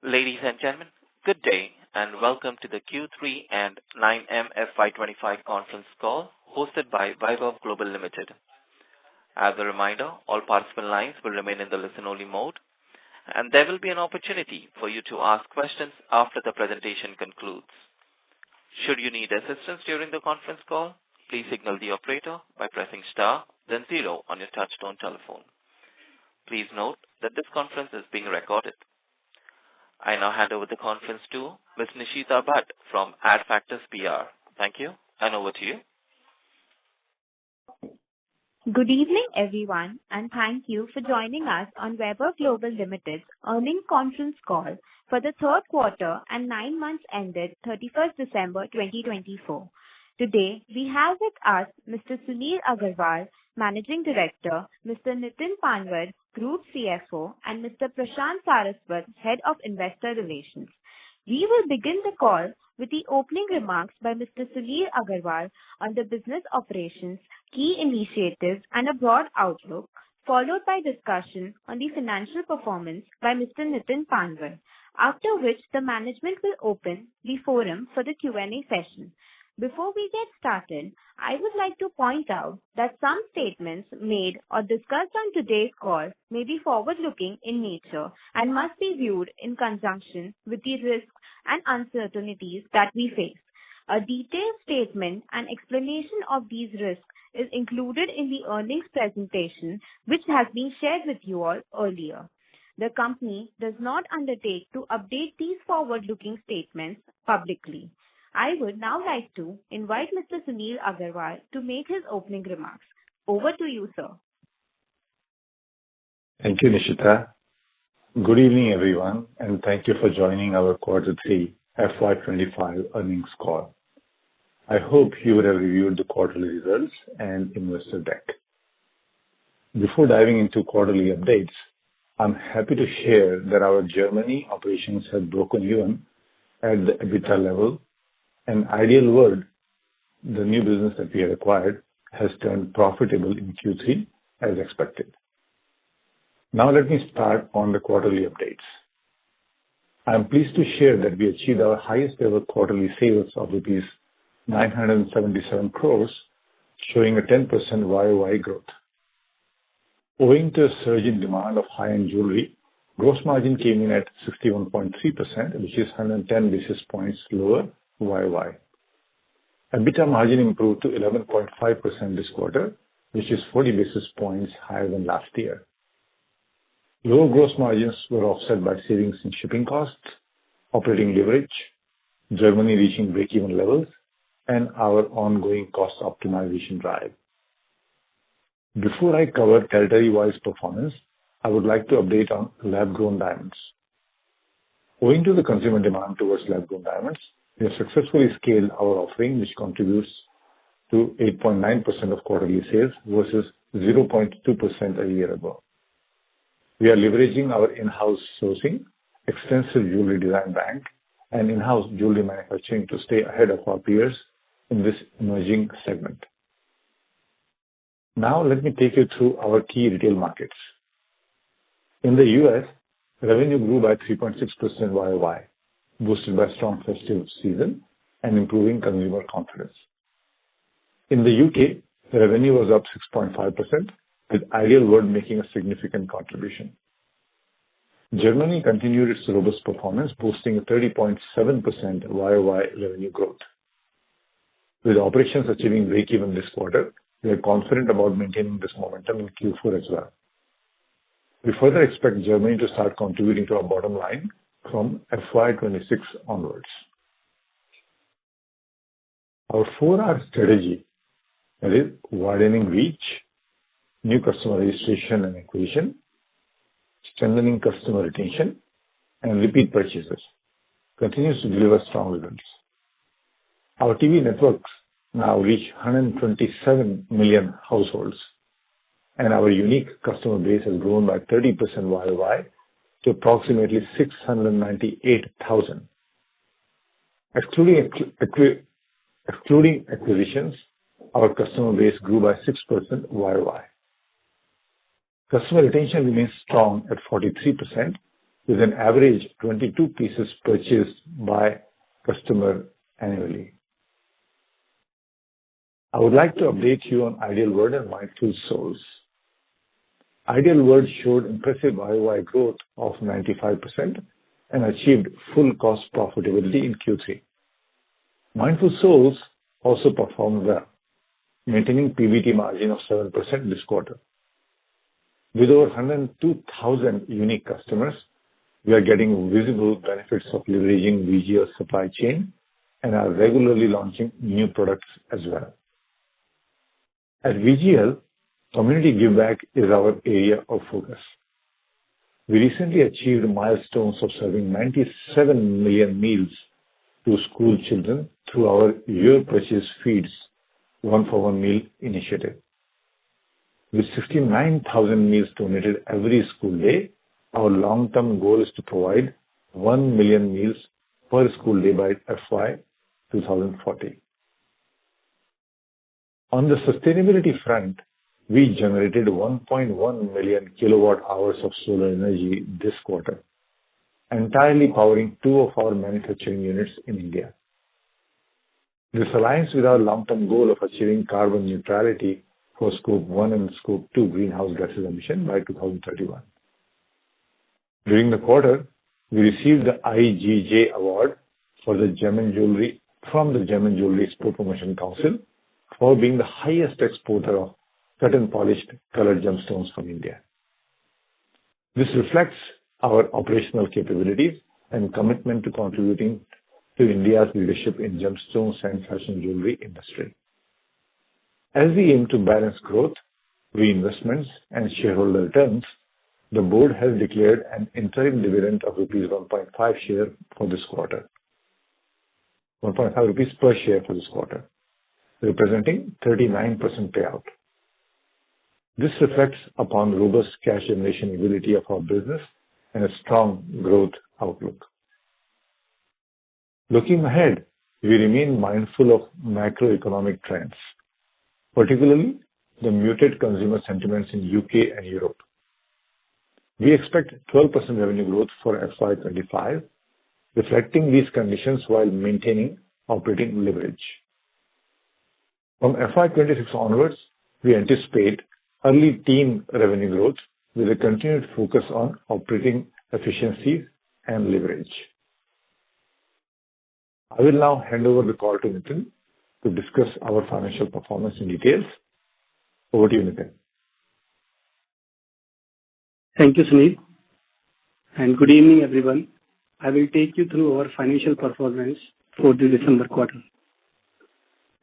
Ladies and gentlemen, good day and welcome to the Q3 and 9M FY25 conference call hosted by Vaibhav Global Limited. As a reminder, all participant lines will remain in the listen-only mode, and there will be an opportunity for you to ask questions after the presentation concludes. Should you need assistance during the conference call, please signal the operator by pressing star, then 0 on your touch-tone telephone. Please note that this conference is being recorded. I now hand over the conference to Ms. Nishita Bhatt from Adfactors PR. Thank you, and over to you. Good evening, everyone, and thank you for joining us on Vaibhav Global Limited's earnings conference call for the third quarter and 9 months ended 31st December 2024. Today, we have with us Mr. Sunil Agarwal, Managing Director, Mr. Nitin Panwar, Group CFO, and Mr. Prashant Saraswat, Head of Investor Relations. We will begin the call with the opening remarks by Mr. Sunil Agarwal on the business operations, key initiatives, and a broad outlook, followed by discussion on the financial performance by Mr. Nitin Panwar, after which the management will open the forum for the Q&A session. Before we get started, I would like to point out that some statements made or discussed on today's call may be forward-looking in nature and must be viewed in conjunction with the risks and uncertainties that we face. A detailed statement and explanation of these risks is included in the earnings presentation, which has been shared with you all earlier. The company does not undertake to update these forward-looking statements publicly. I would now like to invite Mr. Sunil Agarwal to make his opening remarks. Over to you, sir. Thank you, Nishita. Good evening, everyone, and thank you for joining our Q3 FY25 earnings call. I hope you would have reviewed the quarterly results and investor deck. Before diving into quarterly updates, I'm happy to share that our Germany operations have broken even at the EBITDA level. An ideal world, the new business that we have acquired has turned profitable in Q3 as expected. Now let me start on the quarterly updates. I am pleased to share that we achieved our highest ever quarterly sales of rupees 977 crores, showing a 10% YOY growth. Owing to a surge in demand of high-end jewelry, gross margin came in at 61.3%, which is 110 basis points lower YOY. EBITDA margin improved to 11.5% this quarter, which is 40 basis points higher than last year. Lower gross margins were offset by savings in shipping costs, operating leverage, Germany reaching break-even levels, and our ongoing cost optimization drive. Before I cover territory-wise performance, I would like to update on lab-grown diamonds. Owing to the consumer demand towards lab-grown diamonds, we have successfully scaled our offering, which contributes to 8.9% of quarterly sales versus 0.2% a year ago. We are leveraging our in-house sourcing, extensive jewelry design bank, and in-house jewelry manufacturing to stay ahead of our peers in this emerging segment. Now let me take you through our key retail markets. In the US, revenue grew by 3.6% YOY, boosted by strong festive season and improving consumer confidence. In the UK, the revenue was up 6.5%, with Ideal World making a significant contribution. Germany continued its robust performance, boosting a 30.7% YOY revenue growth. With operations achieving break-even this quarter, we are confident about maintaining this momentum in Q4 as well. We further expect Germany to start contributing to our bottom line from FY26 onwards. Our 4R strategy, that is, widening reach, new customer registration and acquisition, strengthening customer retention, and repeat purchases, continues to deliver strong results. Our TV networks now reach 127 million households, and our unique customer base has grown by 30% YOY to approximately 698,000. Excluding acquisitions, our customer base grew by 6% YOY. Customer retention remains strong at 43%, with an average 22 pieces purchased by customer annually. I would like to update you on Ideal World and Mindful Souls. Ideal World showed impressive YOY growth of 95% and achieved full cost profitability in Q3. Mindful Souls also performed well, maintaining PBT margin of 7% this quarter. With over 102,000 unique customers, we are getting visible benefits of leveraging VGL's supply chain and are regularly launching new products as well. At VGL, community giveback is our area of focus. We recently achieved milestones of serving 97 million meals to school children through our Your Purchase Feeds 1-for-1 meal initiative. With 69,000 meals donated every school day, our long-term goal is to provide 1 million meals per school day by FY 2040. On the sustainability front, we generated 1.1 million kilowatt hours of solar energy this quarter, entirely powering 2 of our manufacturing units in India. This aligns with our long-term goal of achieving carbon neutrality for Scope 1 and Scope 2 greenhouse gases emission by 2031. During the quarter, we received the IGJ award for the Gem and Jewelry from the Gem and Jewelry Export Promotion Council for being the highest exporter of cut and polished colored gemstones from India. This reflects our operational capabilities and commitment to contributing to India's leadership in gemstones and fashion jewelry industry. As we aim to balance growth, reinvestments, and shareholder returns, the board has declared an interim dividend of rupees 1.5 share for this quarter. 1.5 rupees per share for this quarter, representing 39% payout. This reflects upon robust cash generation ability of our business and a strong growth outlook. Looking ahead, we remain mindful of macroeconomic trends, particularly the muted consumer sentiments in UK and Europe. We expect 12% revenue growth for FY25, reflecting these conditions while maintaining operating leverage. From FY26 onwards, we anticipate early teen revenue growth with a continued focus on operating efficiencies and leverage. I will now hand over the call to Nitin to discuss our financial performance in details. Over to you, Nitin. Thank you, Sunil, and good evening, everyone. I will take you through our financial performance for the December quarter.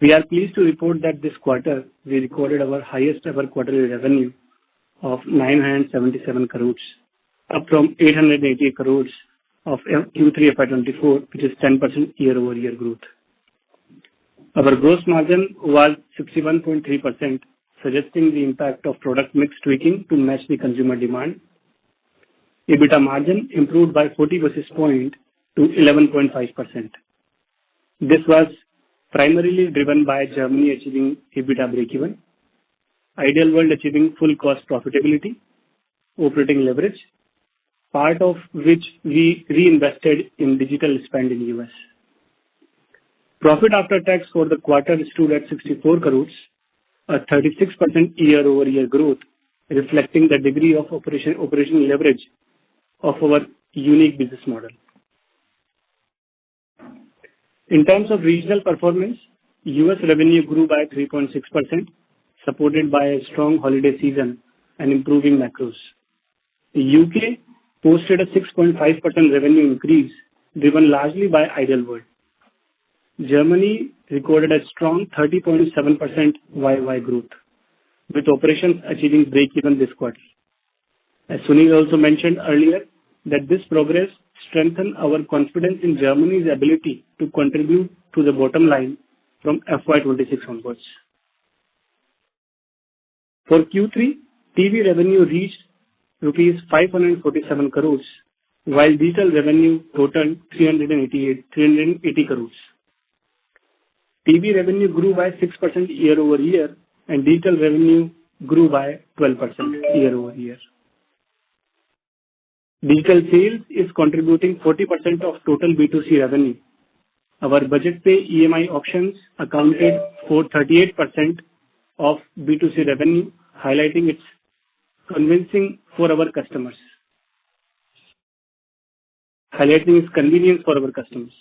We are pleased to report that this quarter we recorded our highest ever quarterly revenue of 977 crores, up from 880 crores of Q3 FY24, which is 10% year-over-year growth. Our gross margin was 61.3%, suggesting the impact of product mix tweaking to match the consumer demand. EBITDA margin improved by 40 basis points to 11.5%. This was primarily driven by Germany achieving EBITDA breakeven, Ideal World achieving full cost profitability, operating leverage, part of which we reinvested in digital spend in US. Profit after tax for the quarter stood at 64 crores, a 36% year-over-year growth, reflecting the degree of operational leverage of our unique business model. In terms of regional performance, US revenue grew by 3.6%, supported by a strong holiday season and improving macros. The UK posted a 6.5% revenue increase, driven largely by Ideal World. Germany recorded a strong 30.7% YY growth, with operations achieving break-even this quarter. As Sunil also mentioned earlier, that this progress strengthened our confidence in Germany's ability to contribute to the bottom line from FY26 onwards. For Q3, TV revenue reached rupees 547 crores, while digital revenue totaled 380 crores. TV revenue grew by 6% year-over-year, and digital revenue grew by 12% year-over-year. Digital sales is contributing 40% of total B2C revenue. Our budget pay EMI options accounted for 38% of B2C revenue, highlighting its convincing for our customers, highlighting its convenience for our customers.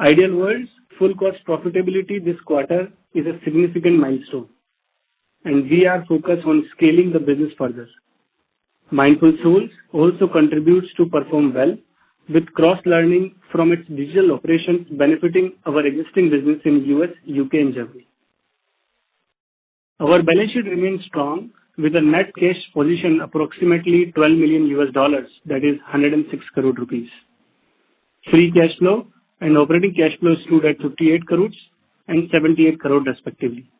Ideal World's full cost profitability this quarter is a significant milestone, and we are focused on scaling the business further. Mindful Souls also contributes to perform well, with cross-learning from its digital operations benefiting our existing business in US, UK, and Germany. Our balance sheet remains strong, with a net cash position approximately $12 million, that is 106 crore rupees. Free cash flow and operating cash flow stood at 58 crores and 78 crore respectively.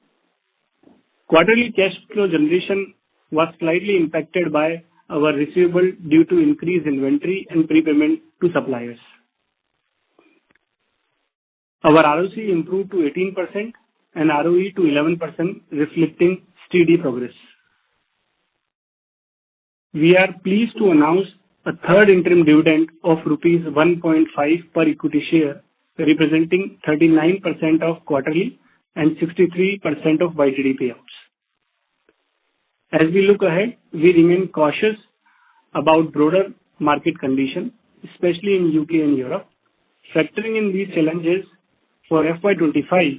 Quarterly cash flow generation was slightly impacted by our receivable due to increased inventory and prepayment to suppliers. Our ROC improved to 18% and ROE to 11%, reflecting steady progress. We are pleased to announce a third interim dividend of rupees 1.5 per equity share, representing 39% of quarterly and 63% of YTD payouts. As we look ahead, we remain cautious about broader market conditions, especially in UK and Europe. Factoring in these challenges for FY25,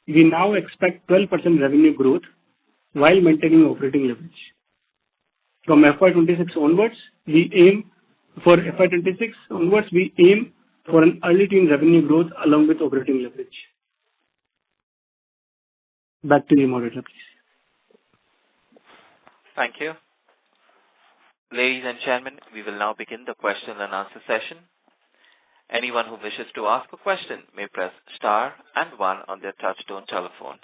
we now expect 12% revenue growth while maintaining operating leverage. From FY26 onwards, we aim for an early teen revenue growth along with operating leverage. Back to you, moderator, please. Thank you. Ladies and gentlemen, we will now begin the question and answer session. Anyone who wishes to ask a question may press star and 1 on their touchtone telephone.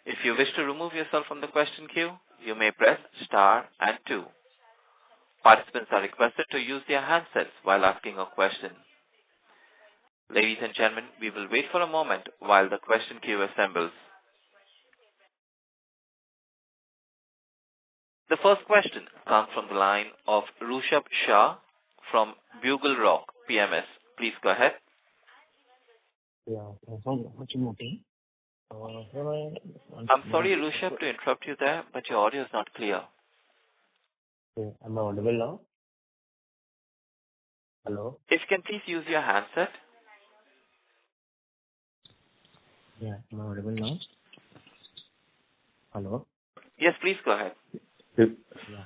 If you wish to remove yourself from the question queue, you may press star and 2. Participants are requested to use their handsets while asking a question. Ladies and gentlemen, we will wait for a moment while the question queue assembles. The first question comes from the line of Rushabh Shah from Bugle Rock PMS. Please go ahead. Yeah, thanks for the opportunity. I'm sorry, Rushabh, to interrupt you there, but your audio is not clear. Okay, am I audible now? Hello? If you can please use your handset. Yeah, am I audible now? Hello? Yes, please go ahead. Yeah,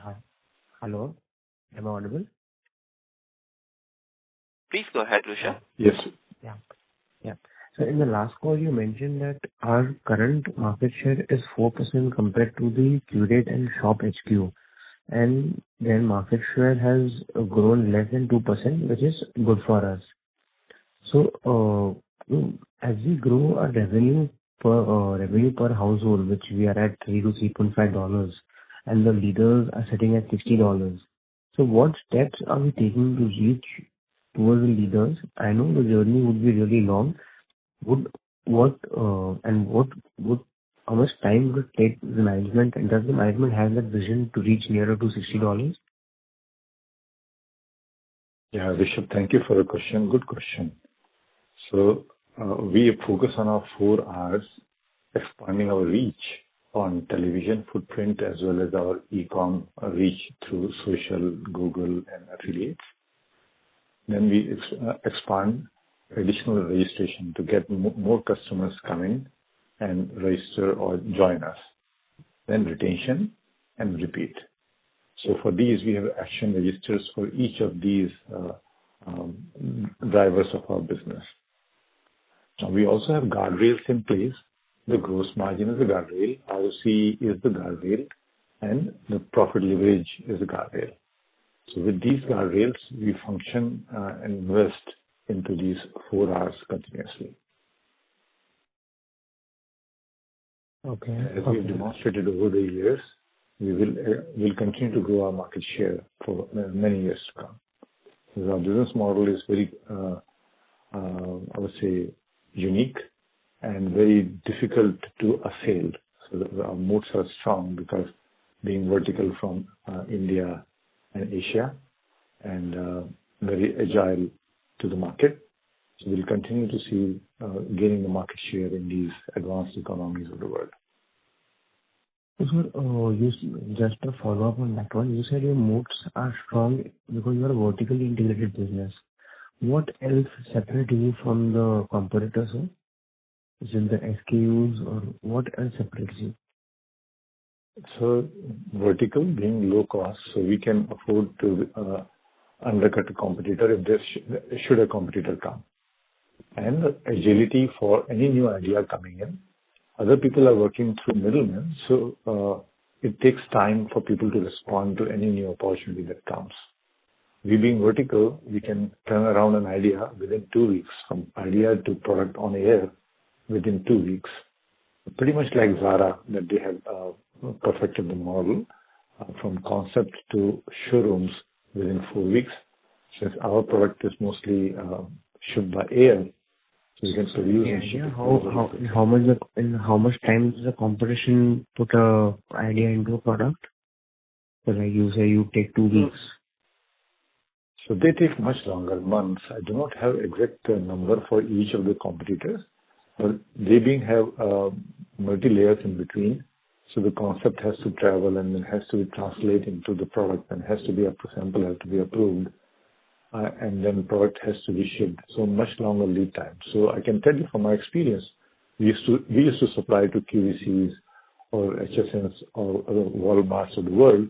hi. Hello? Am I audible? Please go ahead, Rushabh. Yes. Yeah. So in the last call, you mentioned that our current market share is 4% compared to the Curate and Shop HQ. And their market share has grown less than 2%, which is good for us. So, as we grow our revenue per household, which we are at $3 to $3.5, and the leaders are sitting at $60. So what steps are we taking to reach towards the leaders? I know the journey would be really long. How much time would it take the management, and does the management have that vision to reach nearer to $60? Yeah, Rishabh, thank you for the question. Good question. So we focus on our 4 R's, expanding our reach on television footprint as well as our e-com reach through social, Google, and affiliates. Then we expand additional registration to get more customers come in and register or join us. Then retention and repeat. So for these, we have action registers for each of these drivers of our business. Now, we also have guardrails in place. The gross margin is the guardrail, ROC is the guardrail, and the profit leverage is the guardrail. So with these guardrails, we function and invest into these 4 R's continuously. Okay. As we've demonstrated over the years, we'll continue to grow our market share for many years to come. Because our business model is very, I would say, unique and very difficult to assail. So our moats are strong because being vertical from India and Asia, and very agile to the market. So we'll continue to see gaining the market share in these advanced economies of the world. So, sir, just a follow-up on that one. You said your moats are strong because you are a vertically integrated business. What else separates you from the competitors, sir? Is it the SKUs or what else separates you? So vertical being low cost, so we can afford to undercut a competitor if there should a competitor come. And agility for any new idea coming in. Other people are working through middlemen, so it takes time for people to respond to any new opportunity that comes. We being vertical, we can turn around an idea within 2 weeks, from idea to product on air within 2 weeks. Pretty much like Zara, that they have perfected the model from concept to showrooms within 4 weeks. Since our product is mostly shipped by air, so you can produce and ship. In how much time does the competition put a idea into a product? So like you say, you take 2 weeks. So they take much longer, months. I do not have exact number for each of the competitors, but they have multi-layers in between. So the concept has to travel and then has to be translated into the product and has to be up to sample, has to be approved. And then product has to be shipped. So much longer lead time. So I can tell you from my experience, we used to supply to QVCs or HSNs or other Walmarts of the world.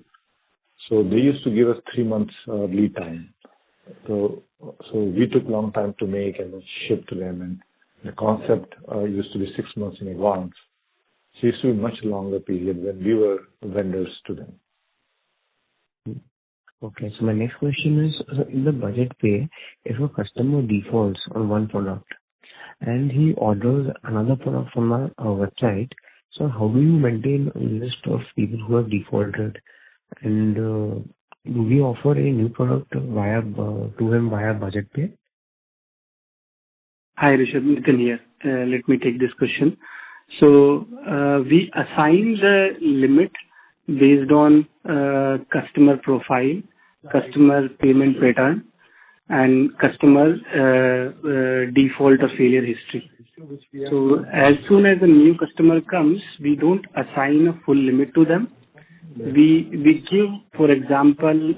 So they used to give us 3 months lead time. So we took long time to make and then ship to them. And the concept used to be 6 months in advance. So it used to be much longer period when we were vendors to them. Okay, so my next question is, so in the budget pay, if a customer defaults on one product and he orders another product from our website, so how do you maintain a list of people who have defaulted? And do we offer a new product to him via budget pay? Hi, Rishabh. Nitin here. Let me take this question. So we assign the limit based on customer profile, customer payment pattern, and customer default or failure history. So as soon as a new customer comes, we don't assign a full limit to them. We give, for example,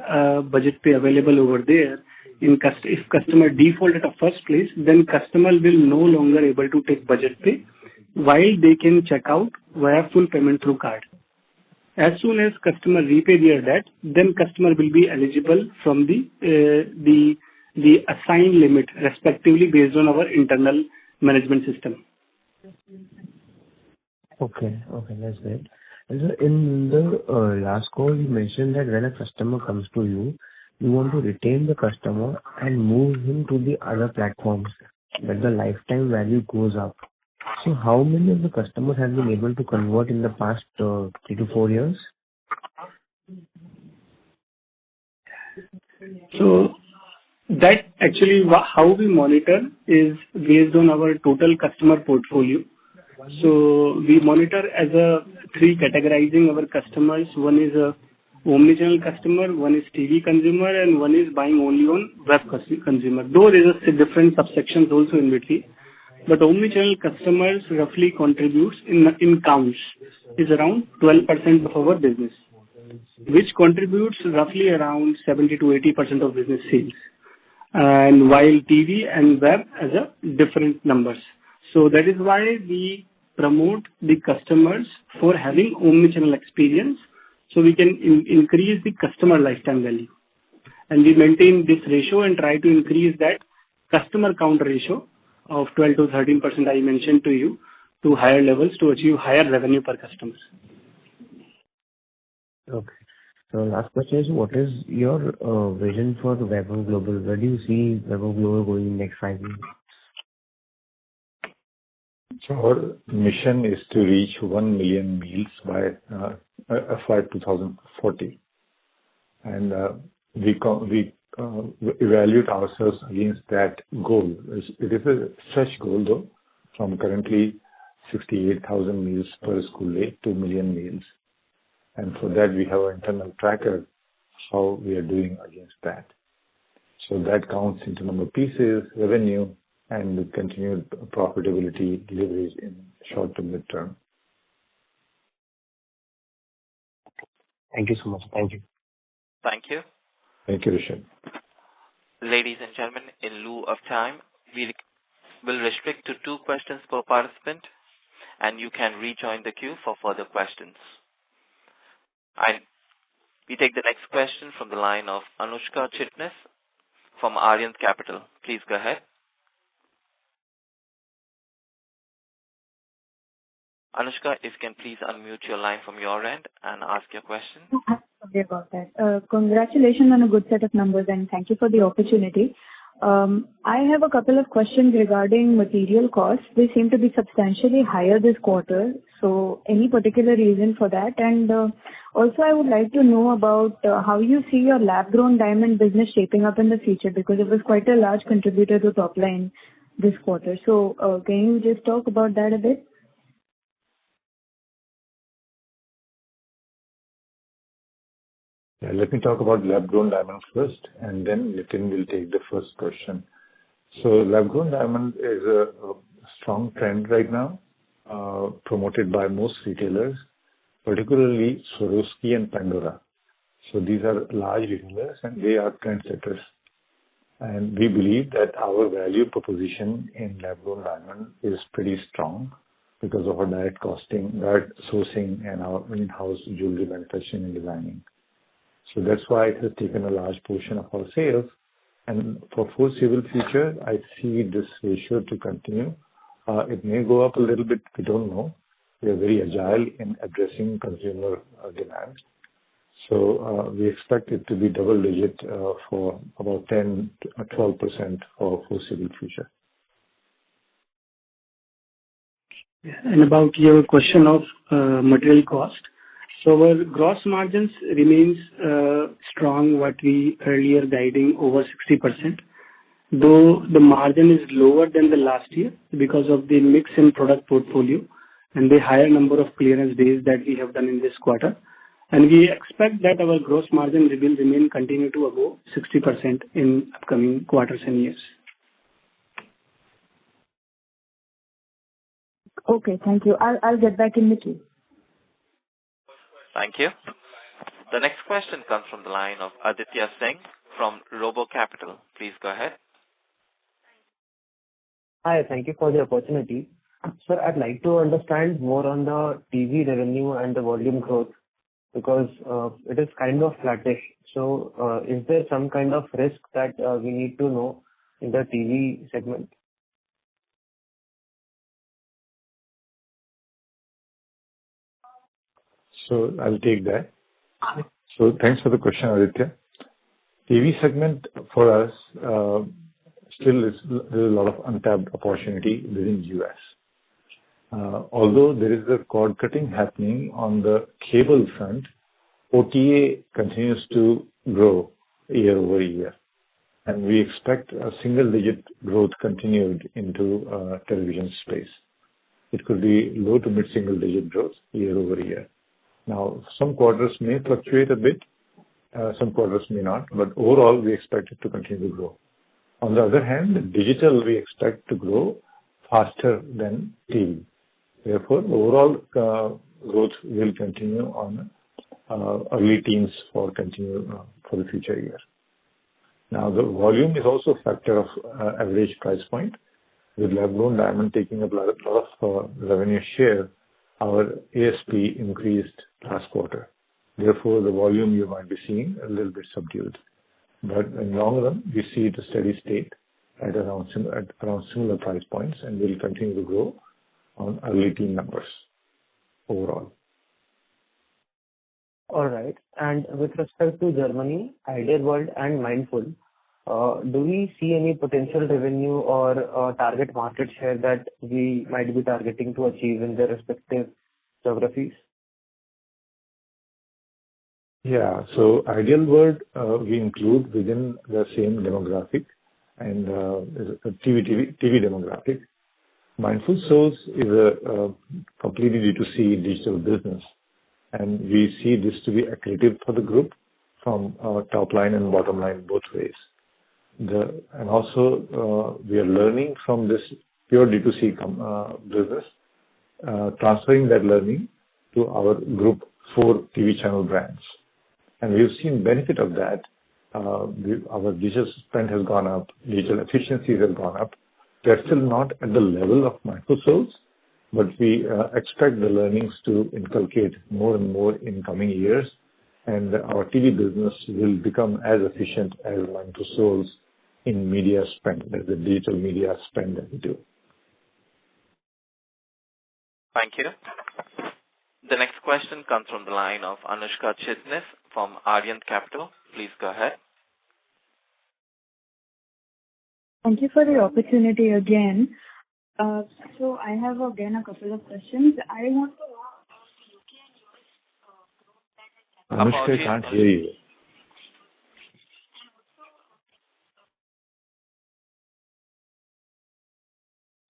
budget pay available over there. If customer default at a first place, then customer will no longer able to take budget pay, while they can check out via full payment through card. As soon as customer repay their debt, then customer will be eligible from the assigned limit, respectively based on our internal management system. Okay, that's great. And so in the last call, you mentioned that when a customer comes to you, you want to retain the customer and move him to the other platforms, that the lifetime value goes up. So how many of the customers have been able to convert in the past 3 to 4 years? So that actually how we monitor is based on our total customer portfolio. So we monitor as a 3 categorizing our customers. One is a omnichannel customer, one is TV consumer, and one is buying only on web consumer. Though there is a different subsections also in between. But omnichannel customers roughly contributes in counts is around 12% of our business, which contributes roughly around 70 to 80% of business sales. And while TV and web as a different numbers. So that is why we promote the customers for having omnichannel experience, so we can increase the customer lifetime value. And we maintain this ratio and try to increase that customer count ratio of 12 to 13% I mentioned to you to higher levels to achieve higher revenue per customer. Okay. So last question is, what is your vision for the Vaibhav Global? Where do you see Vaibhav Global going in the next 5 years? So our mission is to reach 1 million meals by FY 2040. And we evaluate ourselves against that goal. It is a stretch goal though, from currently 68,000 meals per school day to 1 million meals. And for that we have an internal tracker how we are doing against that. So that counts into number of pieces, revenue, and the continued profitability leverage in short to mid-term. Thank you so much. Thank you. Thank you. Thank you, Rishabh. Ladies and gentlemen, in lieu of time, we will restrict to 2 questions per participant, and you can rejoin the queue for further questions. We take the next question from the line of Anushka Chitnis from Aryan Capital. Please go ahead. Anushka, if you can please unmute your line from your end and ask your question. Sorry about that. Congratulations on a good set of numbers, and thank you for the opportunity. I have a couple of questions regarding material costs. They seem to be substantially higher this quarter. So any particular reason for that? And also, I would like to know about how you see your lab-grown diamond business shaping up in the future, because it was quite a large contributor to top line this quarter. So can you just talk about that a bit? Yeah, let me talk about lab-grown diamonds first, and then Nitin will take the first question. So lab-grown diamond is a strong trend right now, promoted by most retailers, particularly Swarovski and Pandora. So these are large retailers, and they are trendsetters. And we believe that our value proposition in lab-grown diamond is pretty strong because of our direct costing, direct sourcing, and our in-house jewelry manufacturing and designing. So that's why it has taken a large portion of our sales. And for foreseeable future, I see this ratio to continue. It may go up a little bit. We don't know. We are very agile in addressing consumer demand. So we expect it to be double digit for about 10 to 12% for foreseeable future. And about your question of material cost. So our gross margins remains strong, what we earlier guiding over 60%, though the margin is lower than the last year because of the mix in product portfolio and the higher number of clearance days that we have done in this quarter. And we expect that our gross margin will remain continue to above 60% in upcoming quarters and years. Okay, thank you. I'll get back in the queue. Thank you. The next question comes from the line of Aditya Singh from Robo Capital. Please go ahead. Hi, thank you for the opportunity. Sir, I'd like to understand more on the TV revenue and the volume growth because it is kind of flattish. So is there some kind of risk that we need to know in the TV segment? So I'll take that. So thanks for the question, Aditya. TV segment for us still is there's a lot of untapped opportunity within US. Although there is a cord cutting happening on the cable front, OTA continues to grow year over year, and we expect a single-digit growth continued into television space. It could be low to mid-single-digit growth year over year. Now, some quarters may fluctuate a bit, some quarters may not, but overall, we expect it to continue to grow. On the other hand, digital, we expect to grow faster than TV. Therefore, overall growth will continue on early teens for the future year. Now, the volume is also a factor of average price point. With lab-grown diamond taking up a lot of revenue share, our ASP increased last quarter. Therefore, the volume you might be seeing a little bit subdued. But in the long run, we see it a steady state at around similar price points, and will continue to grow on early teen numbers overall. All right. And with respect to Germany, Ideal World and Mindful, do we see any potential revenue or target market share that we might be targeting to achieve in their respective geographies? Yeah. So Ideal World we include within the same demographic and TV demographic. Mindful Souls is a completely D2C digital business, and we see this to be accretive for the group from top line and bottom line both ways. And also, we are learning from this pure D2C business, transferring that learning to our group 4 TV channel brands. And we've seen benefit of that. Our digital spend has gone up, digital efficiencies have gone up. They're still not at the level of microsols, but we expect the learnings to inculcate more and more in coming years, and our TV business will become as efficient as microsols in media spend, as the digital media spend that we do. Thank you. The next question comes from the line of Anushka Chitnis from Arihant Capital. Please go ahead. Thank you for the opportunity again. So I have again a couple of questions. I want to ask Anushka, I can't hear you.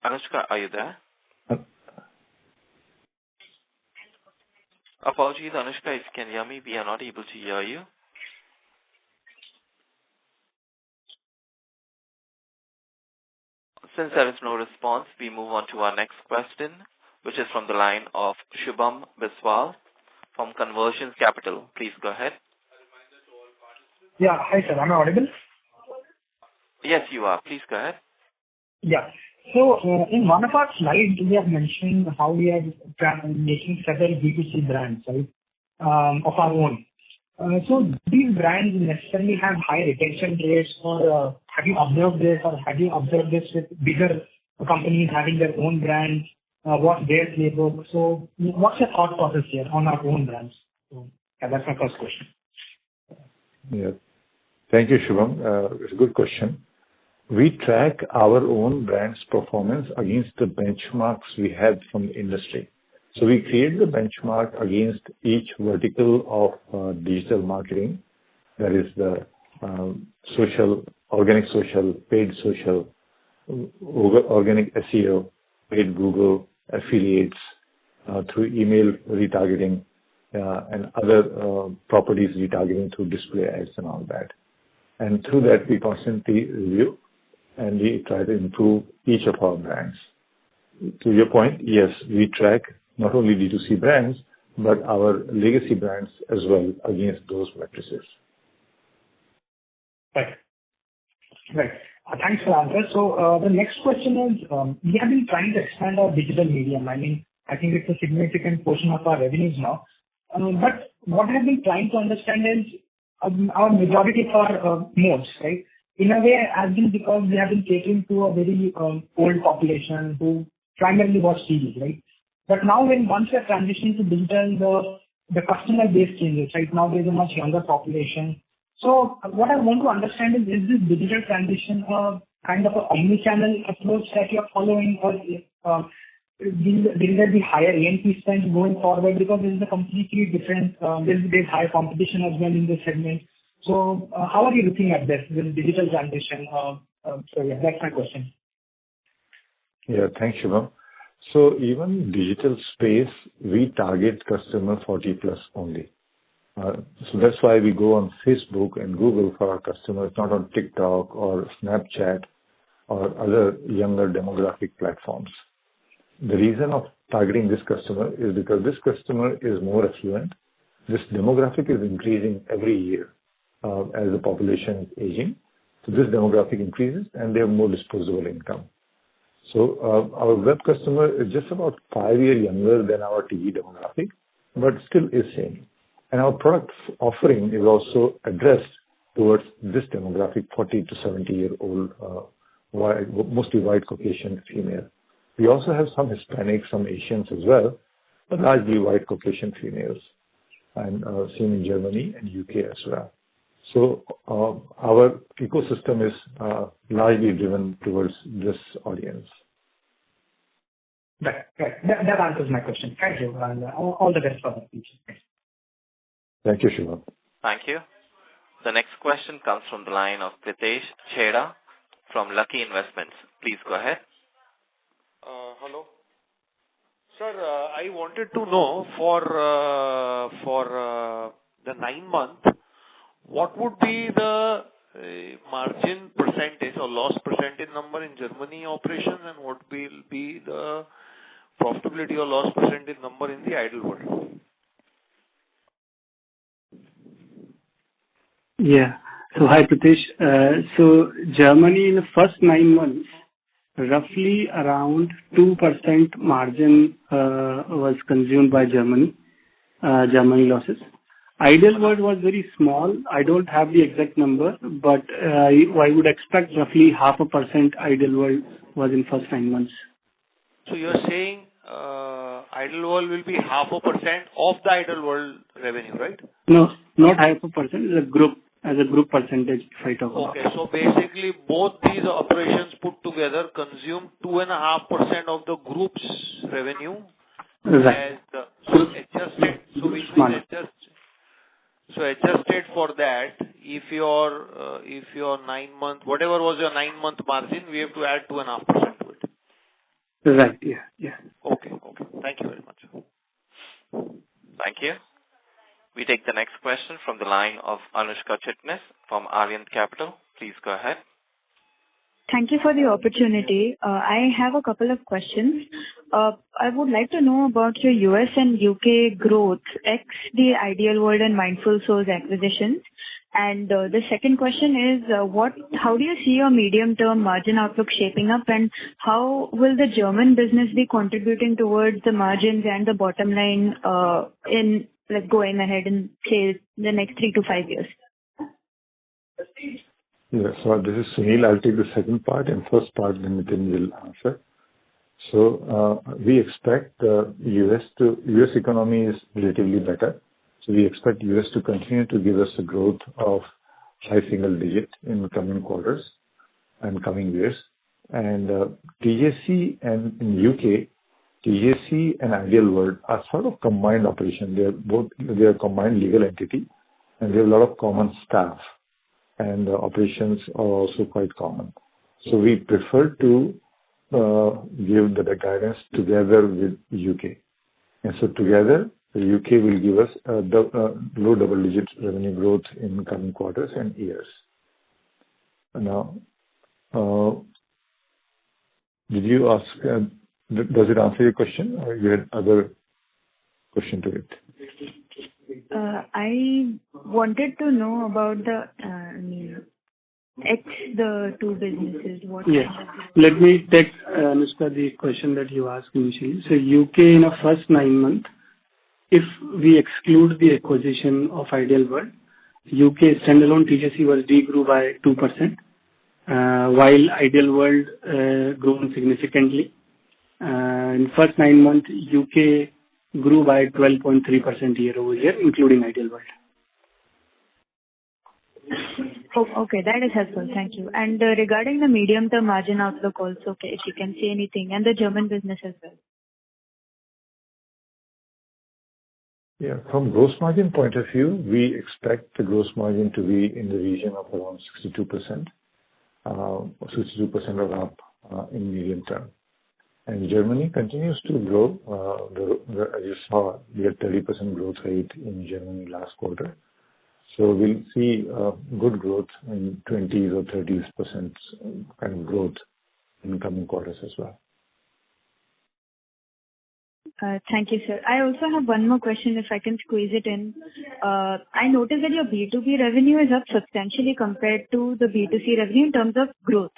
Anushka, are you there? Apologies, Anushka, if you can hear me, we are not able to hear you. Since there is no response, we move on to our next question, which is from the line of Shubham Biswal from Conversions Capital. Please go ahead. Yeah. Hi, sir. Am I audible? Yes, you are. Please go ahead. Yeah. So, in one of our slides, we have mentioned how we are making several B2C brands, right, of our own. So these brands necessarily have high retention rates, or have you observed this, or have you observed this with bigger companies having their own brands? What's their playbook? So what's your thought process here on our own brands? So, yeah, that's my first question. Yeah. Thank you, Shubham. It's a good question. We track our own brand's performance against the benchmarks we have from the industry. So we create the benchmark against each vertical of digital marketing, that is the social, organic social, paid social, organic SEO, paid Google, affiliates, through email retargeting, and other properties retargeting through display ads and all that. And through that, we constantly review and we try to improve each of our brands. To your point, yes, we track not only D2C brands, but our legacy brands as well against those matrices. Right. Right. Thanks for the answer. So the next question is, we have been trying to expand our digital medium. I mean, I think it's a significant portion of our revenues now. But what I've been trying to understand is our majority of our modes, right? In a way, has been because we have been catering to a very old population who primarily watch TV, right? But now once we are transitioning to digital, the customer base changes, right? Now there's a much younger population. So what I want to understand is this digital transition kind of an omni-channel approach that you're following, or will there be higher A&P spend going forward? Because this is a completely different, there's higher competition as well in this segment. So how are you looking at this digital transition? So yeah, that's my question. Yeah, thanks, Shubham. So even digital space, we target customer 40 plus only. So that's why we go on Facebook and Google for our customers, not on TikTok or Snapchat or other younger demographic platforms. The reason of targeting this customer is because this customer is more affluent. This demographic is increasing every year as the population is aging. So this demographic increases and they have more disposable income. So our web customer is just about 5 years younger than our TV demographic, but still is same. And our product offering is also addressed towards this demographic, 40 to 70-year-old, mostly white Caucasian female. We also have some Hispanics, some Asians as well, but largely white Caucasian females, and seen in Germany and UK as well. So our ecosystem is largely driven towards this audience. Right. That answers my question. Thank you, and all the best for the future. Thank you, Shubham. Thank you. The next question comes from the line of Pritesh Chheda from Lucky Investments. Please go ahead. Hello. Sir, I wanted to know for the 9 month, what would be the margin percentage or loss percentage number in Germany operations, and what will be the profitability or loss percentage number in the ideal world? Yeah. So hi, Pritesh. So Germany in the first 9 months, roughly around 2% margin was consumed by Germany losses. Ideal world was very small. I don't have the exact number, but I would expect roughly 0.5% ideal world was in first 9 months. So you're saying ideal world will be 0.5% of the ideal world revenue, right? No, not 0.5%. As a group percentage, if I talk about. Okay, so basically both these operations put together consume 2.5% of the group's revenue. Right. Adjusted for that, if your 9-month, whatever was your 9-month margin, we have to add 2.5% to it. Right. Yeah. Okay. Thank you very much. Thank you. We take the next question from the line of Anushka Chitnis from Aryan Capital. Please go ahead. Thank you for the opportunity. I have a couple of questions. I would like to know about your US and UK growth, ex the Ideal World and Mindful Souls acquisitions. And the second question is, how do you see your medium-term margin outlook shaping up, and how will the German business be contributing towards the margins and the bottom line in going ahead in, say, the next 3 to 5 years? Yes, so this is Sunil. I'll take the second part, and first part then Nitin will answer. So we expect the US economy is relatively better. So we expect US to continue to give us a growth of high single digit in the coming quarters and coming years. And TJC and in UK, TJC and Ideal World are sort of combined operation. They are combined legal entity, and they have a lot of common staff, and the operations are also quite common. So we prefer to give the guidance together with UK. And so together, the UK will give us low double-digit revenue growth in coming quarters and years. Now, did you ask, does it answer your question, or you had other question to it? I wanted to know about the two businesses. Yes. Let me take, Anushka, the question that you asked initially. So UK in the first 9 months, if we exclude the acquisition of Ideal World, UK standalone TJC was de-grew by 2%, while Ideal World grown significantly. In first 9 months, UK grew by 12.3% year over year, including Ideal World. Okay, that is helpful. Thank you. And regarding the medium-term margin outlook also, okay, if you can say anything, and the German business as well. Yeah, from gross margin point of view, we expect the gross margin to be in the region of around 62%, 62% or up in medium term. And Germany continues to grow. As you saw, we had 30% growth rate in Germany last quarter. So we'll see good growth in 20s or 30% kind of growth in coming quarters as well. Thank you, sir. I also have one more question, if I can squeeze it in. I noticed that your B2B revenue is up substantially compared to the B2C revenue in terms of growth.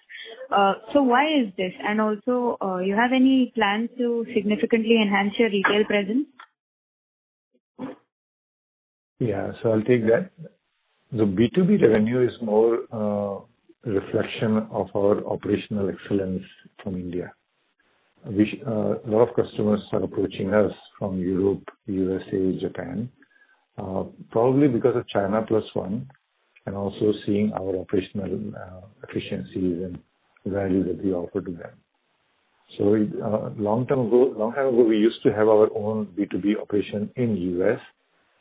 So why is this? And also, you have any plans to significantly enhance your retail presence? Yeah, so I'll take that. The B2B revenue is more a reflection of our operational excellence from India. A lot of customers are approaching us from Europe, USA, Japan, probably because of China Plus One, and also seeing our operational efficiencies and value that we offer to them. So long time ago, we used to have our own B2B operation in US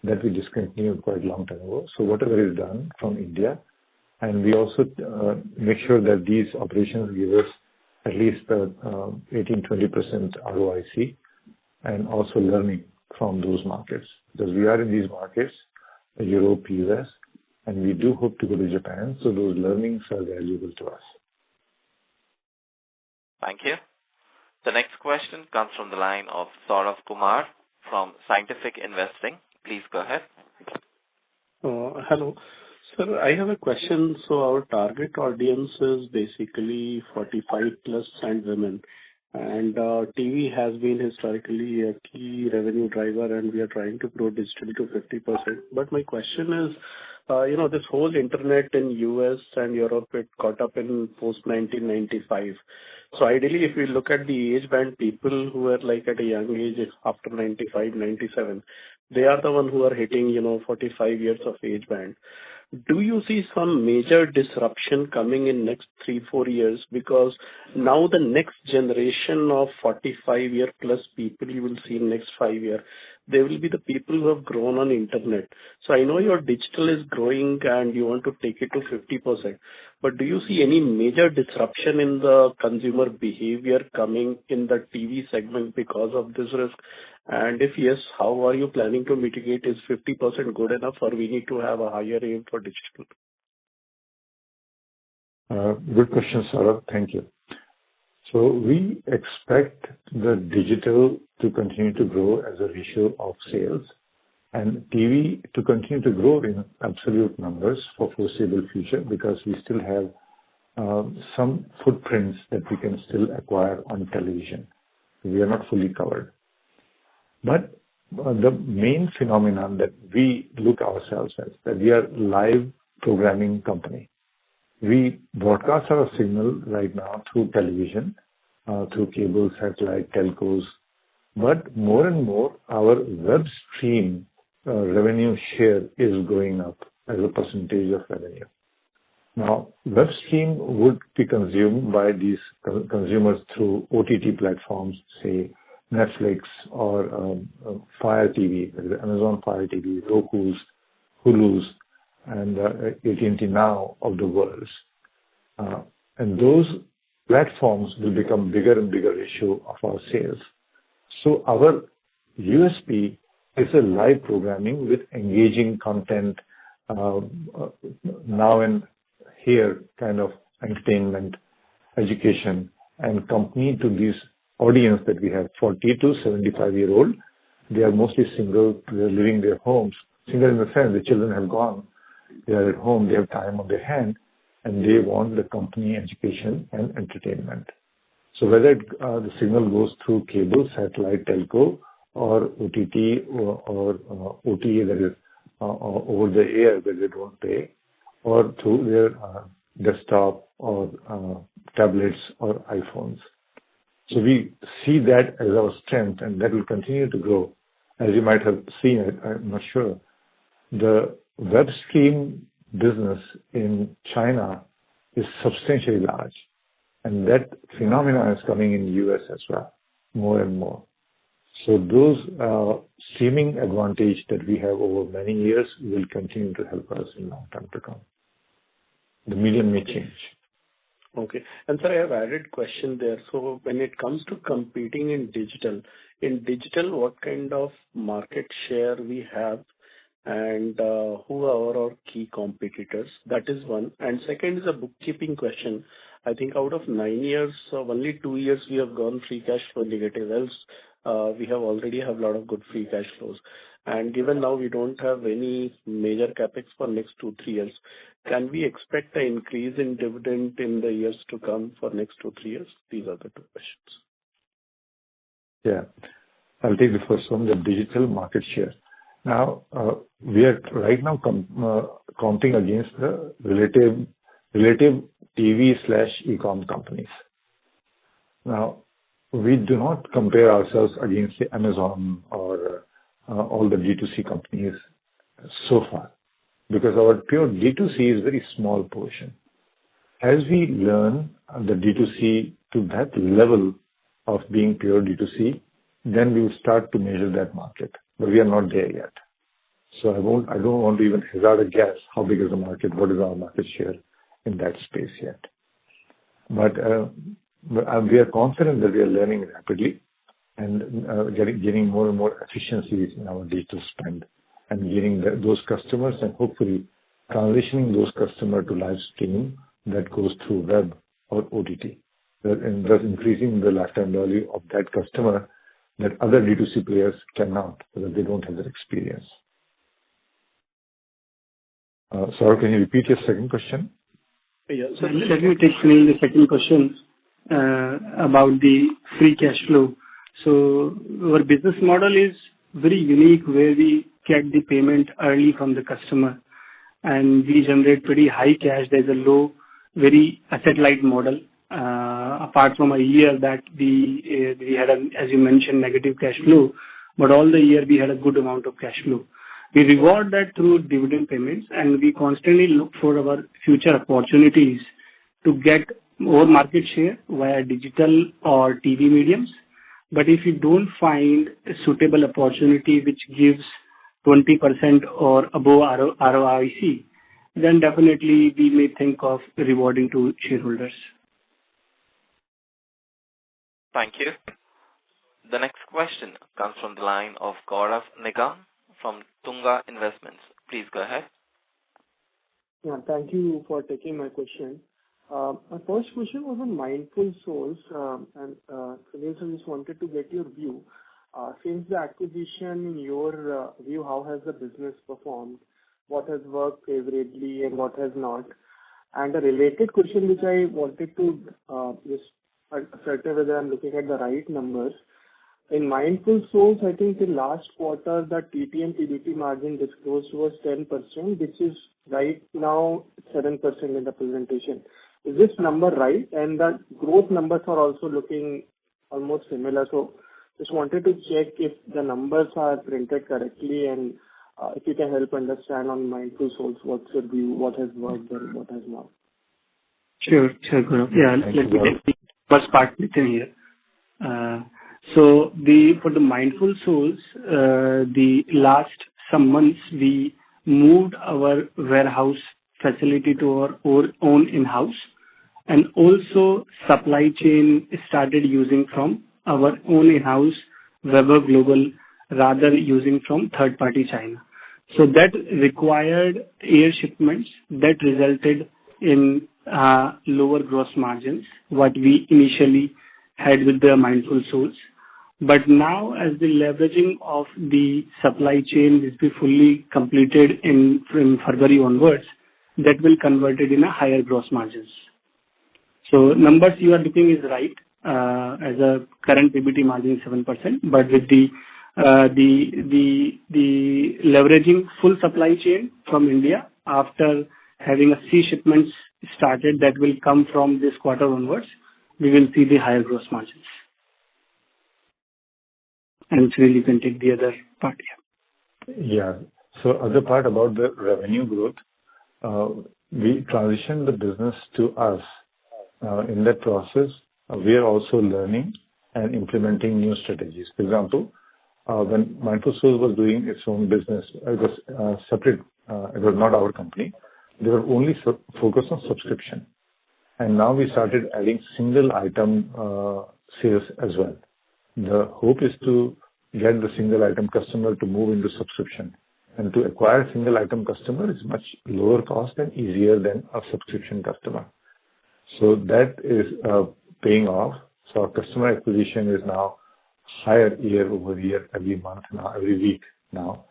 that we discontinued quite a long time ago. So whatever is done from India, and we also make sure that these operations give us at least 18-20% ROIC, and also learning from those markets. Because we are in these markets, Europe, US, and we do hope to go to Japan, so those learnings are valuable to us. Thank you. The next question comes from the line of Saurav Kumar from Scientific Investing. Please go ahead. Hello. Sir, I have a question. So our target audience is basically 45 plus and women. And TV has been historically a key revenue driver, and we are trying to grow digital to 50%. But my question is, this whole internet in US and Europe, it caught up in post-1995. So ideally, if we look at the age band, people who are like at a young age after 95, 97, they are the one who are hitting, 45 years of age band. Do you see some major disruption coming in next 3-4 years? Because now the next generation of 45-year plus people you will see in next 5 years, they will be the people who have grown on internet. So I know your digital is growing and you want to take it to 50%, but do you see any major disruption in the consumer behavior coming in the TV segment because of this risk? And if yes, how are you planning to mitigate? Is 50% good enough, or we need to have a higher aim for digital? Good question, Saurabh. Thank you. So we expect the digital to continue to grow as a ratio of sales and TV to continue to grow in absolute numbers for foreseeable future, because we still have some footprints that we can still acquire on television. We are not fully covered. But the main phenomenon that we look ourselves as, that we are live programming company. We broadcast our signal right now through television, through cable, satellite, telcos, but more and more our web stream revenue share is going up as a percentage of revenue. Now, web stream would be consumed by these consumers through OTT platforms, say Netflix or Fire TV, Amazon Fire TV, Roku's, Hulu's, and AT&T Now of the world. And those platforms will become bigger and bigger ratio of our sales. So our USP is a live programming with engaging content, now and here kind of entertainment, education, and company to this audience that we have, 40 to 75-year-old. They are mostly single. They are living their homes. Single in the sense the children have gone. They are at home. They have time on their hand, and they want the company, education, and entertainment. So whether the signal goes through cable, satellite, telco, or OTT or OTA, that is over the air where they don't pay, or through their desktop or tablets or iPhones. So we see that as our strength, and that will continue to grow. As you might have seen, I'm not sure, the web stream business in China is substantially large, and that phenomenon is coming in the US as well, more and more. So those streaming advantage that we have over many years will continue to help us in long time to come. The medium may change. Okay. And sir, I have added question there. So when it comes to competing in digital, what kind of market share we have, and who are our key competitors? That is one. And second is a bookkeeping question. I think out of 9 years, only 2 years we have gone free cash flow negative. Else, we have already have a lot of good free cash flows. And given now we don't have any major capex for next 2-3 years, can we expect an increase in dividend in the years to come for next 2-3 years? These are the two questions. Yeah. I'll take the first one, the digital market share. Now, we are right now competing against the relative TV/e-com companies. Now, we do not compare ourselves against the Amazon or all the D2C companies so far, because our pure D2C is a very small portion. As we learn the D2C to that level of being pure D2C, then we will start to measure that market. But we are not there yet. So I don't want to even hazard a guess how big is the market, what is our market share in that space yet. But we are confident that we are learning rapidly and getting more and more efficiencies in our digital spend and getting those customers and hopefully transitioning those customers to live stream that goes through web or OTT, and thus increasing the lifetime value of that customer that other D2C players cannot because they don't have that experience. Saurabh, can you repeat your second question? Yeah. So let me take the second question about the free cash flow. So our business model is very unique where we get the payment early from the customer and we generate pretty high cash. There's a low, very asset-light model. Apart from a year that we had, as you mentioned, negative cash flow, but all the year we had a good amount of cash flow. We reward that through dividend payments, and we constantly look for our future opportunities to get more market share via digital or TV mediums. But if you don't find a suitable opportunity which gives 20% or above ROIC, then definitely we may think of rewarding to shareholders. Thank you. The next question comes from the line of Gaurav Nigam from Tunga Investments. Please go ahead. Yeah, thank you for taking my question. My first question was on Mindful Souls, and Sunil, I just wanted to get your view. Since the acquisition, in your view, how has the business performed? What has worked favorably and what has not? And a related question which I wanted to just ascertain whether I'm looking at the right numbers. In Mindful Souls, I think in last quarter, the TTM PBT margin disclosed was 10%, which is right now 7% in the presentation. Is this number right? And the growth numbers are also looking almost similar. So just wanted to check if the numbers are printed correctly and if you can help understand on Mindful Souls, what's your view, what has worked and what has not. Sure, Gaurav. Yeah, let me take the first part within here. So for the Mindful Souls, the last some months we moved our warehouse facility to our own in-house, and also supply chain started using from our own in-house Vaibhav Global rather using from third-party China. So that required air shipments that resulted in lower gross margins, what we initially had with the Mindful Souls. But now, as the leveraging of the supply chain is be fully completed from February onwards, that will convert it in a higher gross margins. So numbers you are looking is right, as a current PBT margin 7%, but with the leveraging full supply chain from India after having a sea shipments started that will come from this quarter onwards, we will see the higher gross margins. And Sunil, you can take the other part here. Yeah. So other part about the revenue growth, we transitioned the business to us. In that process, we are also learning and implementing new strategies. For example, when Mindful Souls was doing its own business, it was separate. It was not our company. They were only focused on subscription. And now we started adding single item sales as well. The hope is to get the single item customer to move into subscription. And to acquire a single item customer is much lower cost and easier than a subscription customer. So that is paying off. So our customer acquisition is now higher year over year, every month now, every week now.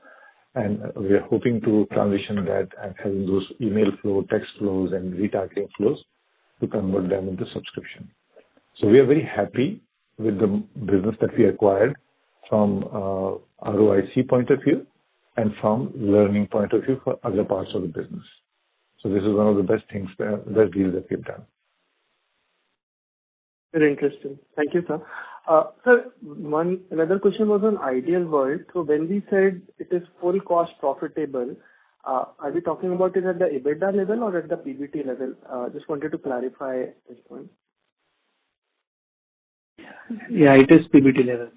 And we are hoping to transition that and having those email flow, text flows, and retargeting flows to convert them into subscription. So we are very happy with the business that we acquired from ROIC point of view and from learning point of view for other parts of the business. So this is one of the best things, best deals that we've done. Very interesting. Thank you, sir. Sir, another question was on Ideal World. So when we said it is full cost profitable, are we talking about it at the EBITDA level or at the PBT level? Just wanted to clarify this point. Yeah, it is PBT level.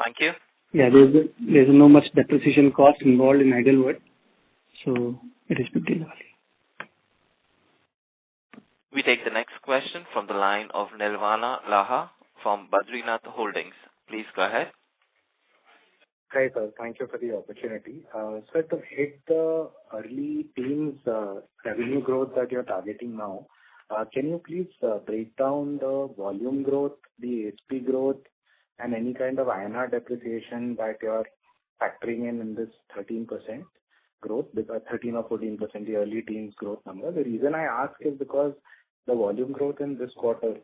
Thank you. Yeah, there's no much depreciation cost involved in Ideal World, so it is PBT level. We take the next question from the line of Nirvana Laha from Badrinath Holdings. Please go ahead. Hi, sir. Thank you for the opportunity. Sir, to hit the early teens revenue growth that you're targeting now, can you please break down the volume growth, the ASP growth, and any kind of INR depreciation that you're factoring in this 13% growth, because 13 or 14%, the early teens growth number? The reason I ask is because the volume growth in this quarter,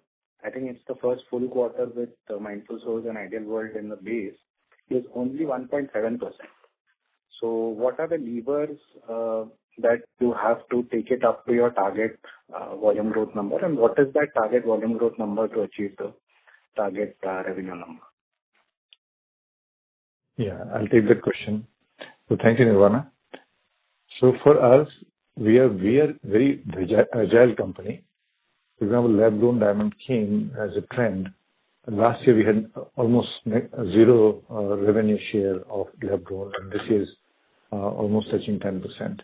I think it's the first full quarter with Mindful Souls and Ideal World in the base, is only 1.7%. So what are the levers that you have to take it up to your target volume growth number, and what is that target volume growth number to achieve the target revenue number? Yeah, I'll take that question. So thank you, Nirvana. So for us, we are very agile company. For example, lab-grown diamond came as a trend. Last year we had almost zero revenue share of lab-grown, and this year is almost touching 10%.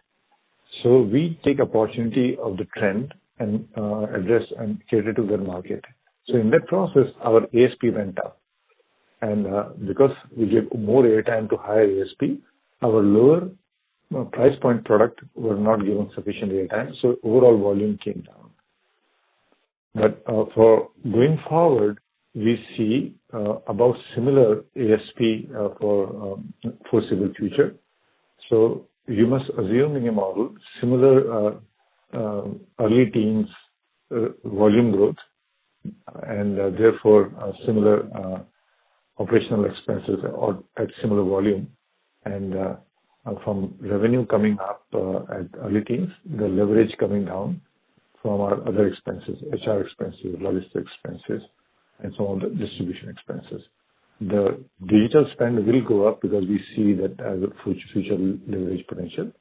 So we take opportunity of the trend and address and cater to the market. So in that process, our ASP went up. And because we give more airtime to higher ASP, our lower price point product were not given sufficient airtime, so overall volume came down. But for going forward, we see about similar ASP for foreseeable future. So you must assume in your model similar early teens volume growth, and therefore similar operational expenses or at similar volume, and from revenue coming up at early teens, the leverage coming down from our other expenses, HR expenses, logistics expenses, and some of the distribution expenses. The digital spend will go up because we see that as a future leverage potential.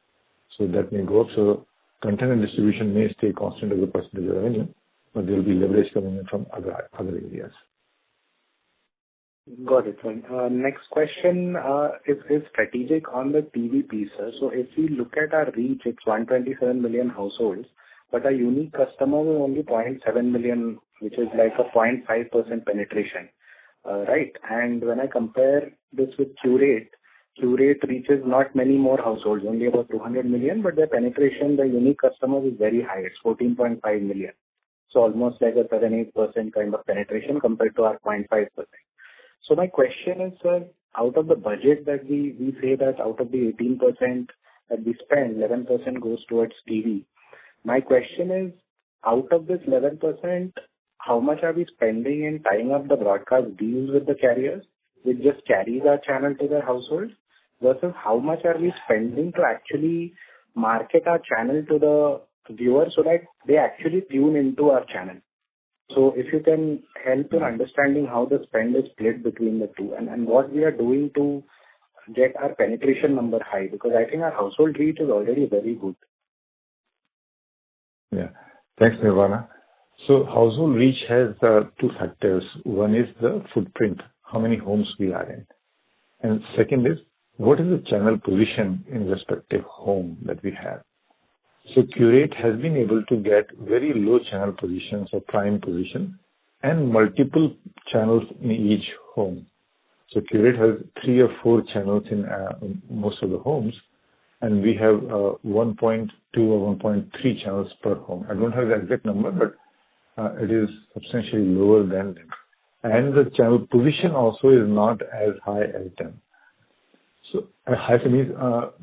So that may go up. So content and distribution may stay constant as a percentage of revenue, but there will be leverage coming in from other areas. Got it. Next question is strategic on the TV piece. So if we look at our reach, it's 127 million households, but our unique customers are only 0.7 million, which is like a 0.5% penetration, right? And when I compare this with Curate reaches not many more households, only about 200 million, but their penetration, the unique customers is very high. It's 14.5 million. So almost like a 7-8% kind of penetration compared to our 0.5%. So my question is, sir, out of the budget that we say that out of the 18% that we spend, 11% goes towards TV. My question is, out of this 11%, how much are we spending in tying up the broadcast deals with the carriers, which just carries our channel to their households, versus how much are we spending to actually market our channel to the viewers so that they actually tune into our channel? So if you can help in understanding how the spend is split between the two, and what we are doing to get our penetration number high, because I think our household reach is already very good. Yeah. Thanks, Nirvana. So household reach has two factors. One is the footprint, how many homes we are in. And second is, what is the channel position in respective home that we have? So Curate has been able to get very low channel positions or prime position and multiple channels in each home. So Curate has 3 or 4 channels in most of the homes, and we have 1.2 or 1.3 channels per home. I don't have the exact number, but it is substantially lower than them. And the channel position also is not as high as them. So high to me is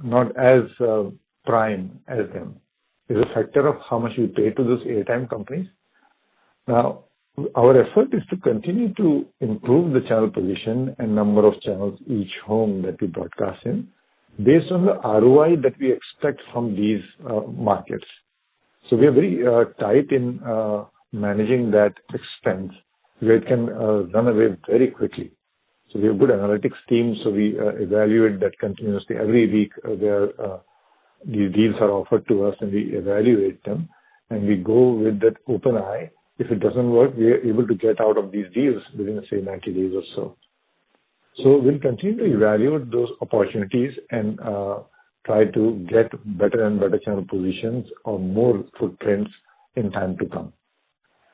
not as prime as them. Is a factor of how much we pay to those airtime companies. Now, our effort is to continue to improve the channel position and number of channels each home that we broadcast in, based on the ROI that we expect from these markets. So we are very tight in managing that expense, where it can run away very quickly. So we have good analytics team, so we evaluate that continuously. Every week these deals are offered to us and we evaluate them, and we go with that open eye. If it doesn't work, we are able to get out of these deals within, say, 90 days or so. So we'll continue to evaluate those opportunities and try to get better and better channel positions or more footprints in time to come.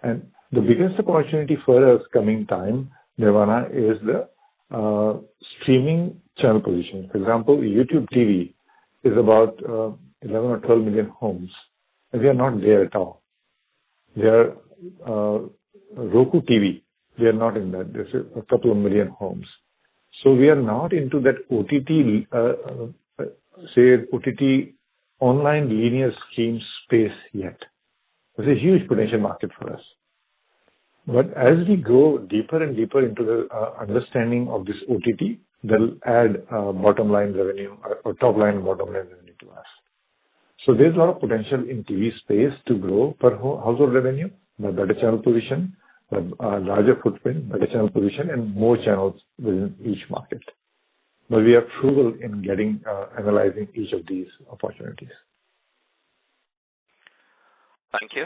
And the biggest opportunity for us coming time, Nirvana, is the streaming channel position. For example, YouTube TV is about 11 or 12 million homes, and we are not there at all. There are Roku TV. We are not in that. There's a couple of million homes. So we are not into that OTT, OTT online linear stream space yet. There's a huge potential market for us. But as we go deeper and deeper into the understanding of this OTT, they'll add bottom line revenue or top line and bottom line revenue to us. So there's a lot of potential in TV space to grow per household revenue, by better channel position, by larger footprint, better channel position, and more channels within each market. But we are frugal in analyzing each of these opportunities. Thank you.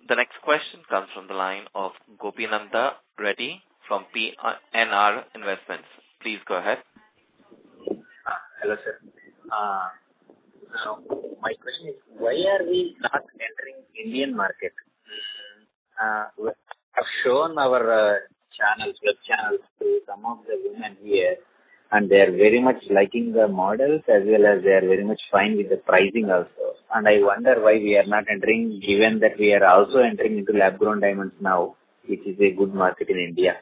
The next question comes from the line of Gopinanda Reddy from PNR Investments. Please go ahead. Hello, sir. My question is, why are we not entering Indian market? We have shown our web channels to some of the women here, and they are very much liking the models as well as they are very much fine with the pricing also. And I wonder why we are not entering, given that we are also entering into lab-grown diamonds now, which is a good market in India.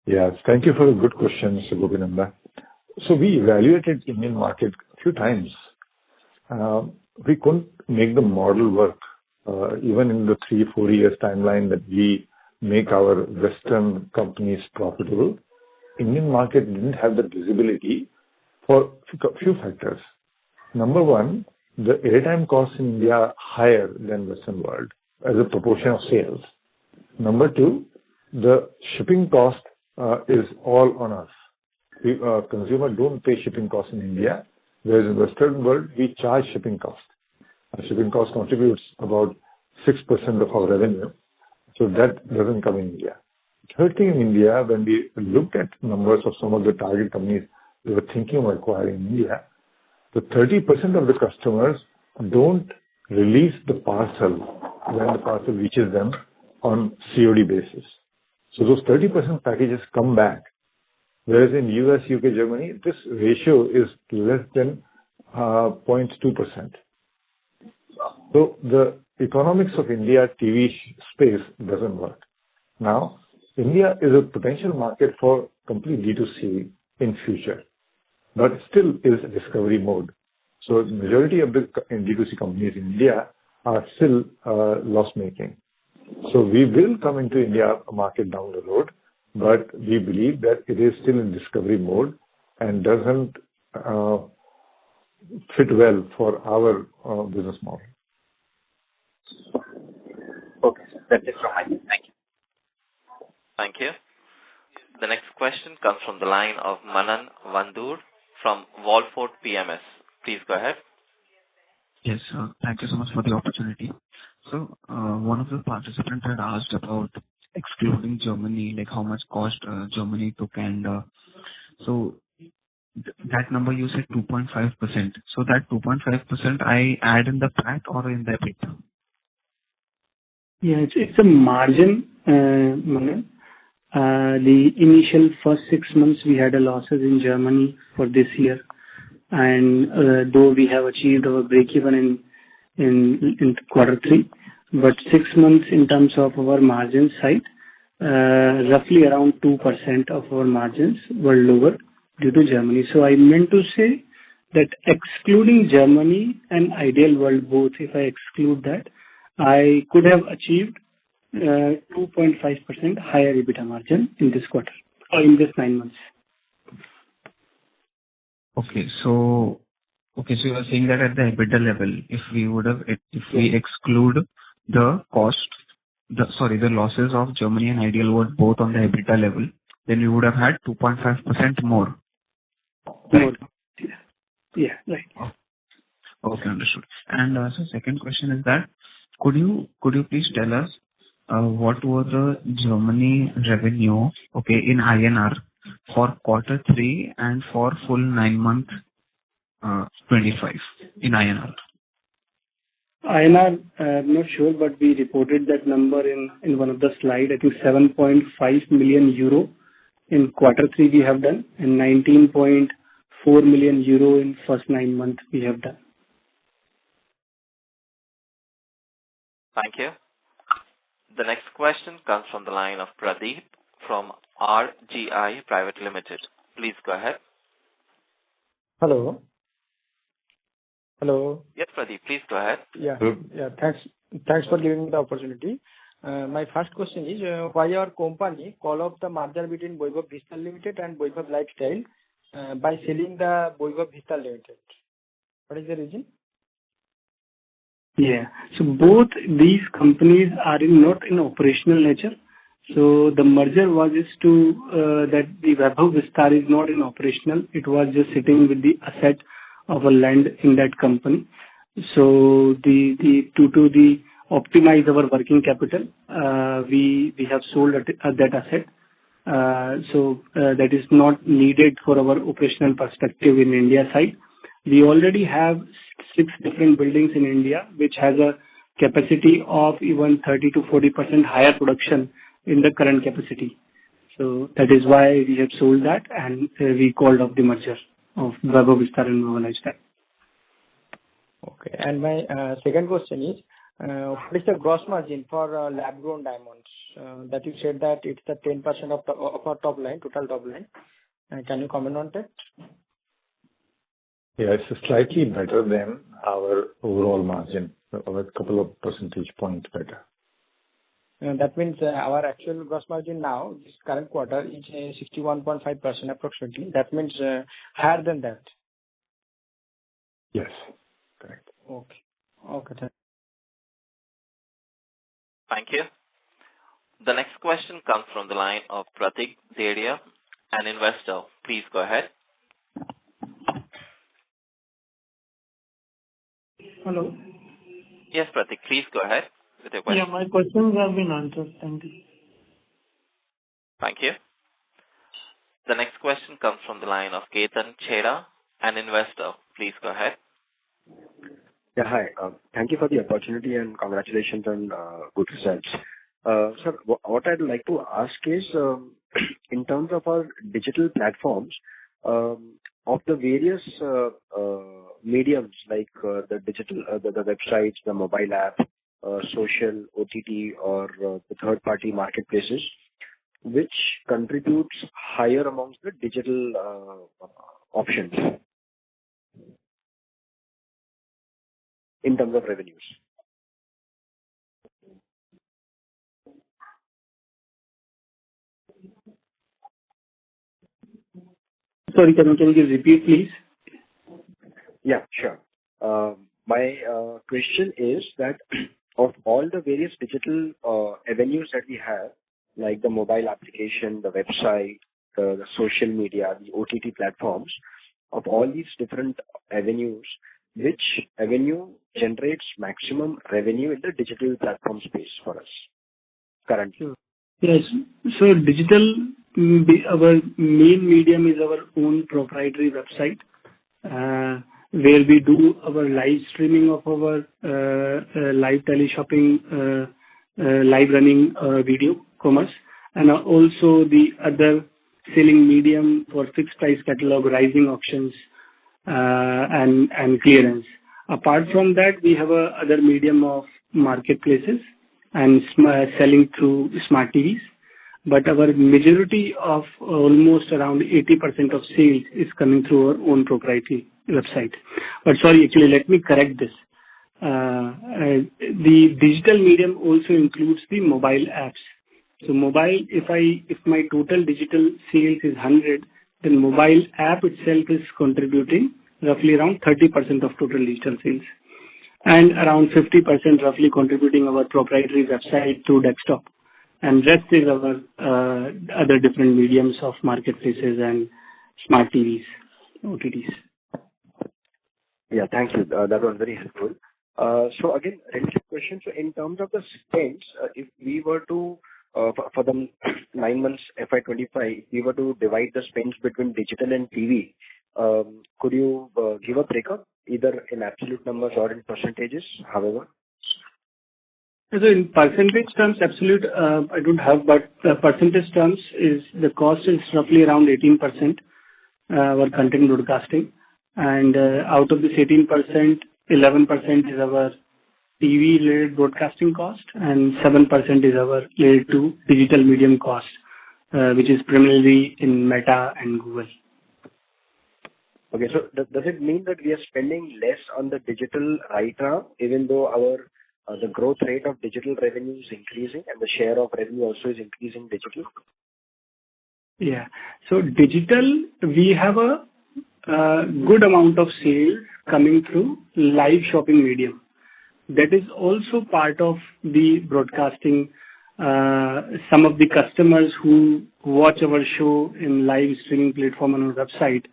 Yes, thank you for a good question, Mr. Gopinanda. So we evaluated Indian market a few times. We couldn't make the model work, even in the 3-4 years timeline that we make our Western companies profitable. Indian market didn't have the visibility for a few factors. Number one, the airtime costs in India are higher than Western world as a proportion of sales. Number two, the shipping cost is all on us. Consumers don't pay shipping costs in India, whereas in Western world, we charge shipping cost. Shipping cost contributes about 6% of our revenue, so that doesn't come in India. Third thing in India, when we looked at numbers of some of the target companies we were thinking of acquiring in India, the 30% of the customers don't release the parcel when the parcel reaches them on COD basis. So those 30% packages come back. Whereas in US, UK, Germany, this ratio is less than 0.2%. So the economics of India TV space doesn't work. Now, India is a potential market for complete D2C in future, but still is discovery mode. So the majority of the D2C companies in India are still loss-making. So we will come into India market down the road, but we believe that it is still in discovery mode and doesn't fit well for our business model. Okay, sir. That's it from my side. Thank you. Thank you. The next question comes from the line of Manan Vandur from Wallfort PMS. Please go ahead. Yes, thank you so much for the opportunity. So, one of the participants had asked about excluding Germany, like how much cost Germany took, and so that number you said 2.5%. So that 2.5% I add in the PAT or in the EBITDA? Yeah, it's a margin, Manan. The initial first 6 months we had a losses in Germany for this year, and though we have achieved our break-even in quarter 3, but 6 months in terms of our margin side, roughly around 2% of our margins were lower due to Germany. So I meant to say that excluding Germany and Ideal World both, if I exclude that, I could have achieved 2.5% higher EBITDA margin in this quarter or in this 9 months. Okay, so you are saying that at the EBITDA level, if we exclude the losses of Germany and Ideal World both on the EBITDA level, then we would have had 2.5% more. Right. Yeah, right. Okay, understood. And so second question is that could you please tell us what were the Germany revenue, in INR for quarter 3 and for full 9 month 25 in INR? INR, I'm not sure, but we reported that number in one of the slides. I think 7.5 million euro in quarter three we have done, and 19.4 million euro in first 9 months we have done. Thank you. The next question comes from the line of Pradeep from RGI Private Limited. Please go ahead. Hello. Hello. Yes, Pradeep, please go ahead. Yeah. Thanks for giving me the opportunity. My first question is, why our company call up the merger between Vaibhav Global Limited and Vaibhav Lifestyle by selling the Vaibhav Global Limited? What is the reason? Yeah. So both these companies are not in operational nature. So the merger was just to that the Vaibhav Vistar is not in operational. It was just sitting with the asset of a land in that company. So to optimize our working capital, we have sold that asset. So that is not needed for our operational perspective in India side. We already have 6 different buildings in India, which has a capacity of even 30 to 40% higher production in the current capacity. So that is why we have sold that, and we called off the merger of Vaibhav Vistar and Vaibhav Lifestyle. Okay. And my second question is, what is the gross margin for lab-grown diamonds? That you said that it's the 10% of our top line, total top line. Can you comment on that? Yeah, it's slightly better than our overall margin, a couple of percentage points better. That means our actual gross margin now, this current quarter, is 61.5% approximately. That means higher than that. Yes, correct. Okay. Okay. Thank you. The next question comes from the line of Pratik Dedia, an investor. Please go ahead. Hello. Yes, Pratik, please go ahead with your question. Yeah, my questions have been answered. Thank you. Thank you. The next question comes from the line of Ketan Chheda, an investor. Please go ahead. Yeah, hi. Thank you for the opportunity and congratulations on good results. Sir, what I'd like to ask is, in terms of our digital platforms, of the various mediums like the digital, the websites, the mobile app, social, OTT, or the third-party marketplaces, which contributes higher amongst the digital options in terms of revenues? Sorry, can you repeat, please? Yeah, sure. My question is that of all the various digital avenues that we have, like the mobile application, the website, the social media, the OTT platforms, of all these different avenues, which avenue generates maximum revenue in the digital platform space for us currently? Yes. So digital, our main medium is our own proprietary website, where we do our live streaming of our live teleshopping, live running video commerce, and also the other selling medium for fixed price catalog, rising auctions, and clearance. Apart from that, we have a other medium of marketplaces and selling through smart TVs. But our majority of almost around 80% of sales is coming through our own proprietary website. But sorry, actually, let me correct this. The digital medium also includes the mobile apps. So mobile, if my total digital sales is 100, then mobile app itself is contributing roughly around 30% of total digital sales, and around 50% roughly contributing our proprietary website through desktop. And rest is our other different mediums of marketplaces and smart TVs, OTTs. Yeah, thank you. That was very helpful. So again, related question. So in terms of the spends, if we were to, for the 9 months FY25, if we were to divide the spends between digital and TV, could you give a breakup, either in absolute numbers or in percentages, however? So in percentage terms, absolute, I don't have, but percentage terms is the cost is roughly around 18%, our content broadcasting. And out of this 18%, 11% is our TV-related broadcasting cost, and 7% is our related to digital medium cost, which is primarily in Meta and Google. Okay, so does it mean that we are spending less on the digital right now, even though our the growth rate of digital revenue is increasing and the share of revenue also is increasing digital? Yeah. So digital, we have a good amount of sales coming through live shopping medium. That is also part of the broadcasting. Some of the customers who watch our show in live streaming platform on our website,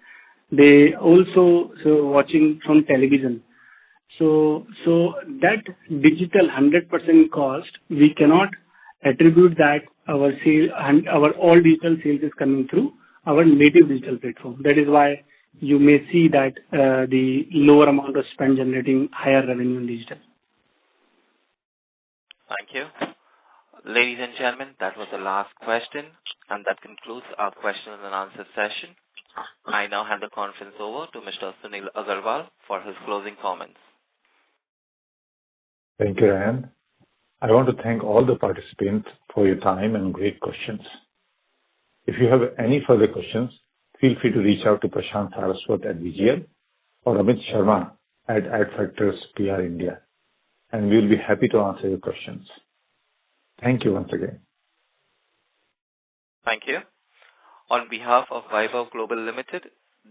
they also watching from television. So that digital 100% cost, we cannot attribute that our sale and our all digital sales is coming through our native digital platform. That is why you may see that the lower amount of spend generating higher revenue in digital. Thank you. Ladies and gentlemen, that was the last question, and that concludes our question and answer session. I now hand the conference over to Mr. Sunil Agarwal for his closing comments. Thank you, Ryan. I want to thank all the participants for your time and great questions. If you have any further questions, feel free to reach out to Prashant Saraswat at VGL or Amit Sharma at AdFactors PR India, and we will be happy to answer your questions. Thank you once again. Thank you. On behalf of Vaibhav Global Limited,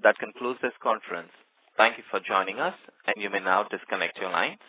that concludes this conference. Thank you for joining us, and you may now disconnect your lines.